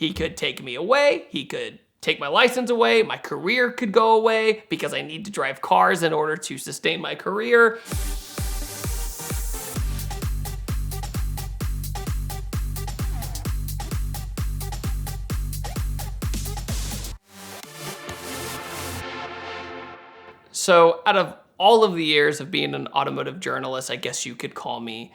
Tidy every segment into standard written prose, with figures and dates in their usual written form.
He could take me away. He could take my license away. My career could go away because I need to drive cars in order to sustain my career. So out of all of the years of being an automotive journalist, I guess you could call me,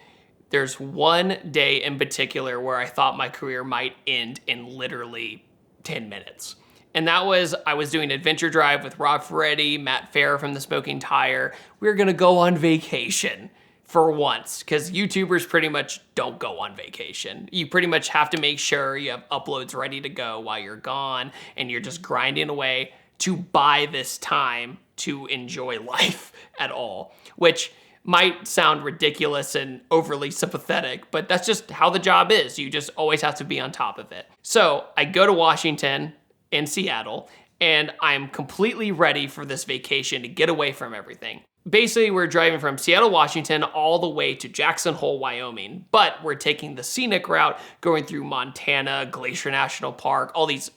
there's one day in particular where I thought my career might end in literally 10 minutes. And that was, I was doing Adventure Drive with Rob Ferretti, Matt Fair from The Smoking Tire. We were gonna go on vacation for once, because YouTubers pretty much don't go on vacation. You pretty much have to make sure you have uploads ready to go while you're gone, and you're just grinding away to buy this time to enjoy life at all, which might sound ridiculous and overly sympathetic, but that's just how the job is. You just always have to be on top of it. So I go to Washington in Seattle, and I'm completely ready for this vacation to get away from everything. Basically, we're driving from Seattle, Washington, all the way to Jackson Hole, Wyoming, but we're taking the scenic route, going through Montana, Glacier National Park, all these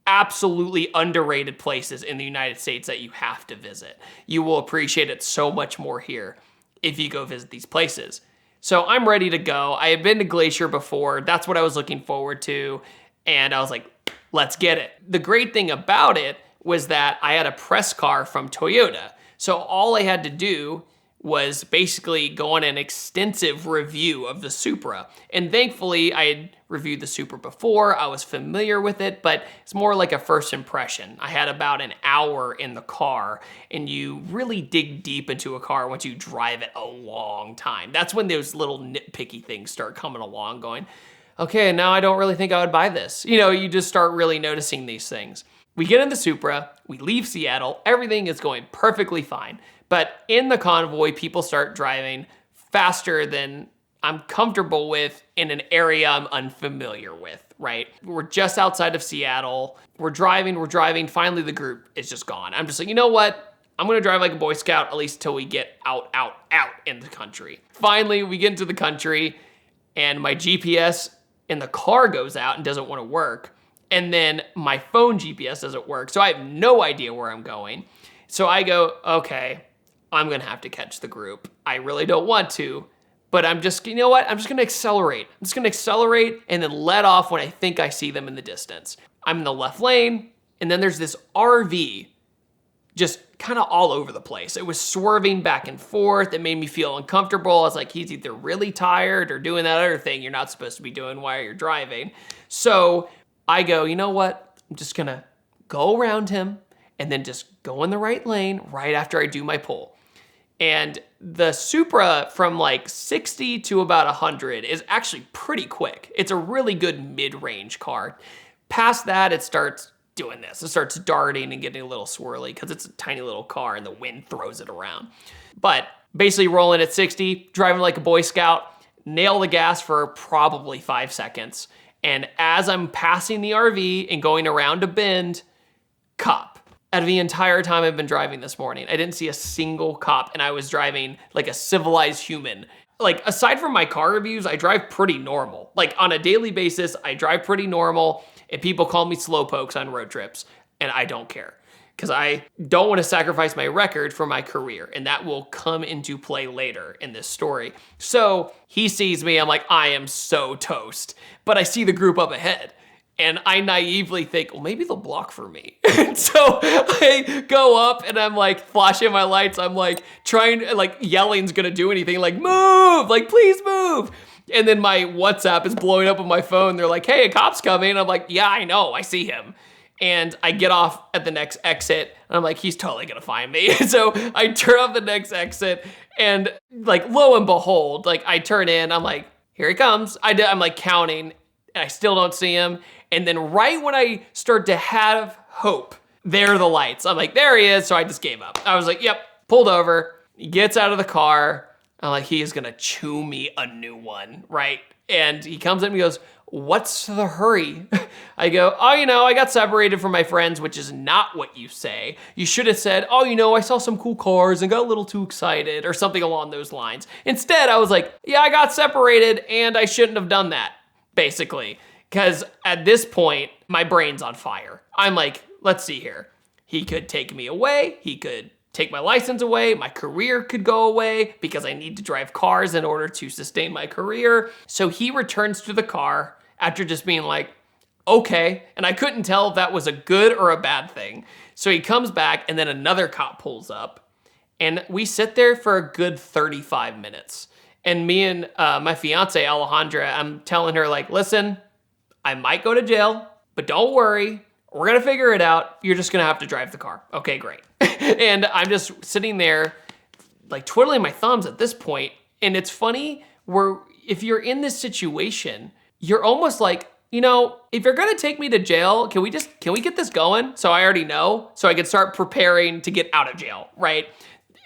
absolutely underrated places in the United States that you have to visit. You will appreciate it so much more here if you go visit these places. So I'm ready to go. I had been to Glacier before. That's what I was looking forward to. And I was like, let's get it. The great thing about it was that I had a press car from Toyota. So all I had to do was basically go on an extensive review of the Supra. And thankfully, I had reviewed the Supra before. I was familiar with it, but it's more like a first impression. I had about an hour in the car, and you really dig deep into a car once you drive it a long time. That's when those little nitpicky things start coming along, going, okay, now I don't really think I would buy this. You know, you just start really noticing these things. We get in the Supra, we leave Seattle, everything is going perfectly fine. But in the convoy, people start driving faster than I'm comfortable with in an area I'm unfamiliar with, right? We're just outside of Seattle. We're driving. Finally, the group is just gone. I'm just like, you know what? I'm gonna drive like a Boy Scout at least till we get out in the country. Finally, we get into the country, and my GPS in the car goes out and doesn't want to work. And then my phone GPS doesn't work, so I have no idea where I'm going. So I go, okay, I'm gonna have to catch the group. I really don't want to, but I'm just, you know what? I'm just gonna accelerate. I'm just gonna accelerate and then let off when I think I see them in the distance. I'm in the left lane, and then there's this RV just kind of all over the place. It was swerving back and forth. It made me feel uncomfortable. I was like, he's either really tired or doing that other thing you're not supposed to be doing while you're driving. So I go, you know what? I'm just gonna go around him and then just go in the right lane right after I do my pull. And the Supra from like 60 to about 100 is actually pretty quick. It's a really good mid-range car. Past that, it starts doing this. It starts darting and getting a little swirly because it's a tiny little car and the wind throws it around. But basically rolling at 60, driving like a Boy Scout, nail the gas for probably 5 seconds. And as I'm passing the RV and going around a bend, cop. Out of the entire time I've been driving this morning, I didn't see a single cop, and I was driving like a civilized human. Like, aside from my car reviews, I drive pretty normal. Like, on a daily basis, I drive pretty normal, and people call me slowpokes on road trips, and I don't care. Because I don't want to sacrifice my record for my career, and that will come into play later in this story. So, he sees me, I'm like, I am so toast. But I see the group up ahead. And I naively think, well, maybe they'll block for me. And so I go up and I'm like flashing my lights. I'm like trying, like yelling's gonna do anything, like move, like please move. And then my WhatsApp is blowing up on my phone. They're like, hey, a cop's coming. And I'm like, yeah, I know, I see him. And I get off at the next exit and I'm like, he's totally gonna find me. So I turn off the next exit and like, lo and behold, like I turn in, I'm like, here he comes. I'm like counting and I still don't see him. And then right when I start to have hope, there are the lights. I'm like, there he is. So I just gave up. I was like, yep, pulled over. He gets out of the car. I'm like, he is gonna chew me a new one, right? And he comes in and he goes, what's the hurry? I go, oh, you know, I got separated from my friends, which is not what you say. You should have said, oh, you know, I saw some cool cars and got a little too excited or something along those lines. Instead, I was like, yeah, I got separated and I shouldn't have done that, basically. Because at this point, my brain's on fire. I'm like, let's see here. He could take me away. He could take my license away. My career could go away because I need to drive cars in order to sustain my career. So he returns to the car after just being like, okay. And I couldn't tell if that was a good or a bad thing. So he comes back and then another cop pulls up and we sit there for a good 35 minutes. And me and my fiance, Alejandra, I'm telling her like, listen, I might go to jail, but don't worry. We're gonna figure it out. You're just gonna have to drive the car. Okay, great. And I'm just sitting there like twiddling my thumbs at this point. And it's funny where if you're in this situation, you're almost like, you know, if you're gonna take me to jail, can we get this going? So I already know, so I can start preparing to get out of jail, right?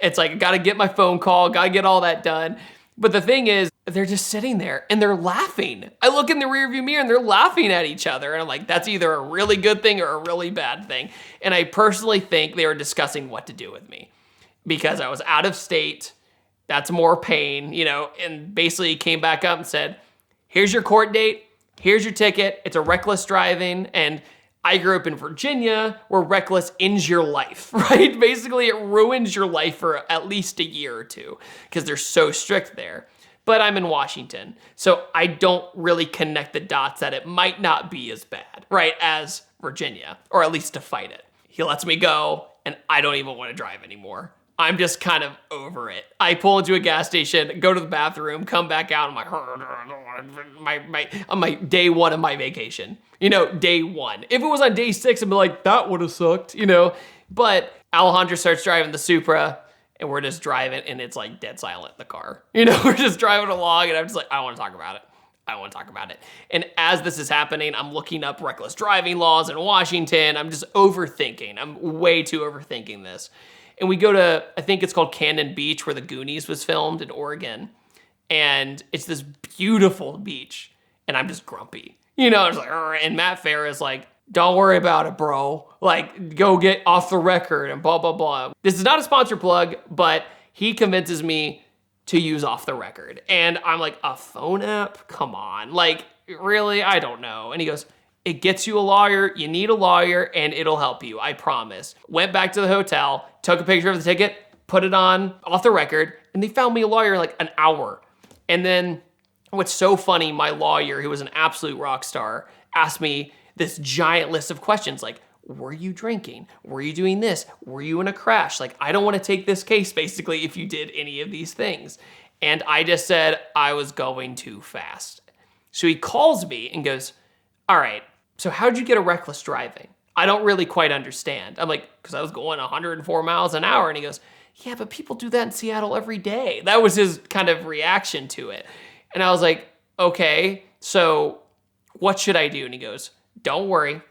It's like, I gotta get my phone call, gotta get all that done. But the thing is, they're just sitting there and they're laughing. I look in the rearview mirror and they're laughing at each other. And I'm like, that's either a really good thing or a really bad thing. And I personally think they were discussing what to do with me because I was out of state. That's more pain, you know, and basically came back up and said, here's your court date. Here's your ticket. It's a reckless driving. And I grew up in Virginia where reckless ends your life, right? Basically, it ruins your life for at least a year or two because they're so strict there. But I'm in Washington, so I don't really connect the dots that it might not be as bad, right, as Virginia, or at least to fight it. He lets me go, and I don't even want to drive anymore. I'm just kind of over it. I pull into a gas station, go to the bathroom, come back out, I'm like, on my day one of my vacation. You know, day one. If it was on day 6, I'd be like, that would have sucked, you know? But Alejandro starts driving the Supra, and we're just driving, and it's like dead silent in the car. You know, we're just driving along, and I'm just like, I don't want to talk about it. I don't want to talk about it. And as this is happening, I'm looking up reckless driving laws in Washington. I'm just overthinking. I'm way too overthinking this. And we go to, I think it's called Cannon Beach, where the Goonies was filmed in Oregon. And it's this beautiful beach. And I'm just grumpy. You know, it's like, and Matt Farah is like, don't worry about it, bro. Like, go get off the record and blah, blah, blah. This is not a sponsor plug, but he convinces me to use Off the Record. And I'm like, a phone app? Come on. Like, really? I don't know. And he goes, it gets you a lawyer. You need a lawyer and it'll help you. I promise. Went back to the hotel, took a picture of the ticket, put it on Off the Record, and they found me a lawyer in like an hour. And then what's so funny, my lawyer, who was an absolute rock star, asked me this giant list of questions like, were you drinking? Were you doing this? Were you in a crash? Like, I don't want to take this case basically if you did any of these things. And I just said I was going too fast. So he calls me and goes, all right, so how'd you get a reckless driving? I don't really quite understand. I'm like, because I was going 104 miles an hour. And he goes, yeah, but people do that in Seattle every day. That was his kind of reaction to it. And I was like, okay, so what should I do? And he goes, don't worry.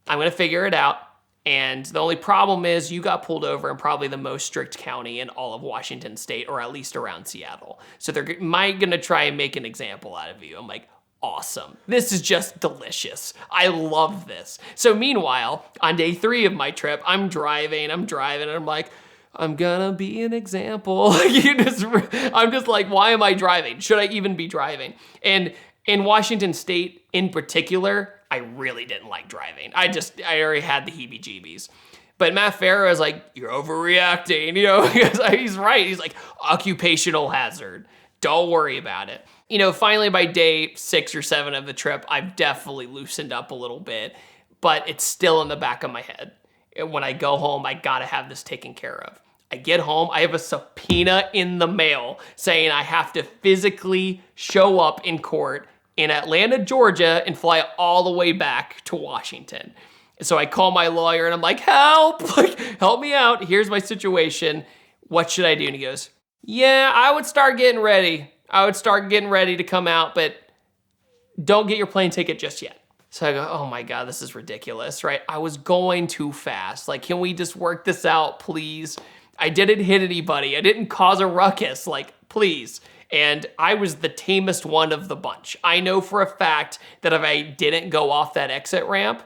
I'm going to figure it out. And the only problem is you got pulled over in probably the most strict county in all of Washington state, or at least around Seattle. So they're might going to try and make an example out of you. I'm like, awesome. This is just delicious. I love this. So meanwhile, on day 3 of my trip, I'm driving, and I'm like, I'm gonna be an example. I'm just like, why am I driving? Should I even be driving? And in Washington state in particular, I really didn't like driving. I already had the heebie-jeebies. But Matt Farah is like, you're overreacting, you know, he's right. He's like, occupational hazard. Don't worry about it. You know, finally by day 6 or 7 of the trip, I've definitely loosened up a little bit, but it's still in the back of my head. And when I go home, I gotta have this taken care of. I get home, I have a subpoena in the mail saying I have to physically show up in court in Atlanta, Georgia, and fly all the way back to Washington. And so I call my lawyer and I'm like, help, like, help me out. Here's my situation. What should I do? And he goes, yeah, I would start getting ready. I would start getting ready to come out, but don't get your plane ticket just yet. So I go, oh my God, this is ridiculous, right? I was going too fast. Like, can we just work this out, please? I didn't hit anybody. I didn't cause a ruckus, like, please. And I was the tamest one of the bunch. I know for a fact that if I didn't go off that exit ramp,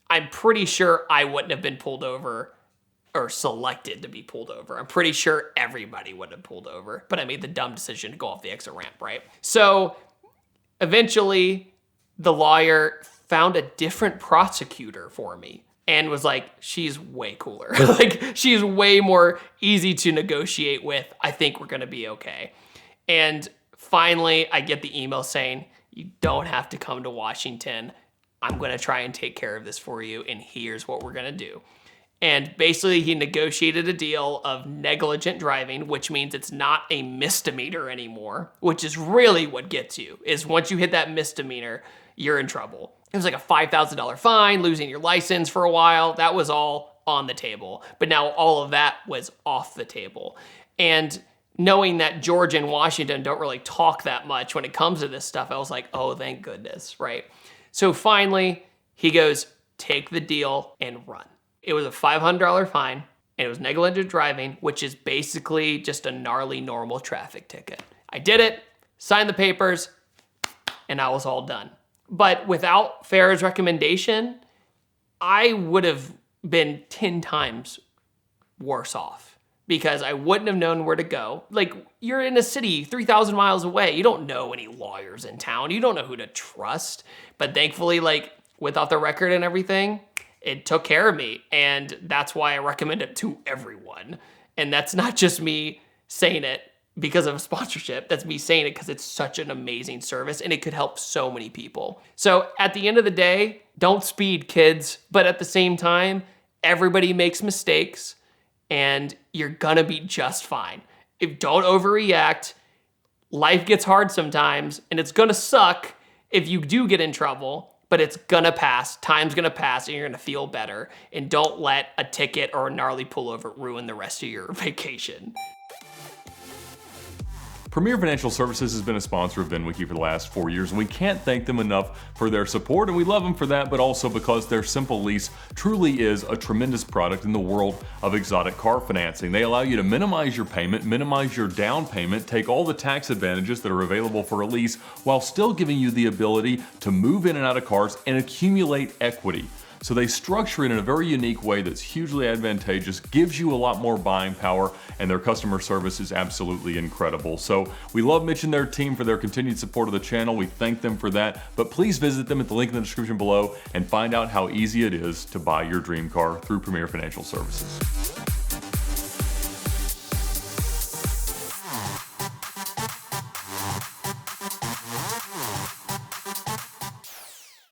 I'm pretty sure I wouldn't have been pulled over or selected to be pulled over. I'm pretty sure everybody would have pulled over, but I made the dumb decision to go off the exit ramp, right? So eventually the lawyer found a different prosecutor for me and was like, she's way cooler. Like, she's way more easy to negotiate with. I think we're gonna be okay. And finally, I get the email saying, you don't have to come to Washington. I'm gonna try and take care of this for you, and here's what we're gonna do. And basically, he negotiated a deal of negligent driving, which means it's not a misdemeanor anymore, which is really what gets you, is once you hit that misdemeanor, you're in trouble. It was like a $5,000 fine, losing your license for a while. That was all on the table. But now all of that was off the table. And knowing that Georgia and Washington don't really talk that much when it comes to this stuff, I was like, oh, thank goodness, right? So finally, he goes, take the deal and run. It was a $500 fine, and it was negligent driving, which is basically just a gnarly normal traffic ticket. I did it, signed the papers, and I was all done. But without Farrah's recommendation, I would have been 10 times worse off because I wouldn't have known where to go. Like, you're in a city 3,000 miles away. You don't know any lawyers in town. You don't know who to trust. But thankfully, like, without the record and everything, it took care of me, and that's why I recommend it to everyone. And that's not just me saying it because of a sponsorship. That's me saying it because it's such an amazing service, and it could help so many people. So at the end of the day, don't speed, kids. But at the same time, everybody makes mistakes, and you're gonna be just fine. Don't overreact. Life gets hard sometimes, and it's gonna suck if you do get in trouble. But it's gonna pass, time's gonna pass, and you're gonna feel better. And don't let a ticket or a gnarly pullover ruin the rest of your vacation. Premier Financial Services has been a sponsor of VINwiki for the last 4 years, and we can't thank them enough for their support, and we love them for that, but also because their simple lease truly is a tremendous product in the world of exotic car financing. They allow you to minimize your payment, minimize your down payment, take all the tax advantages that are available for a lease, while still giving you the ability to move in and out of cars and accumulate equity. So they structure it in a very unique way that's hugely advantageous, gives you a lot more buying power, and their customer service is absolutely incredible. So we love Mitch and their team for their continued support of the channel. We thank them for that, but please visit them at the link in the description below and find out how easy it is to buy your dream car through Premier Financial Services.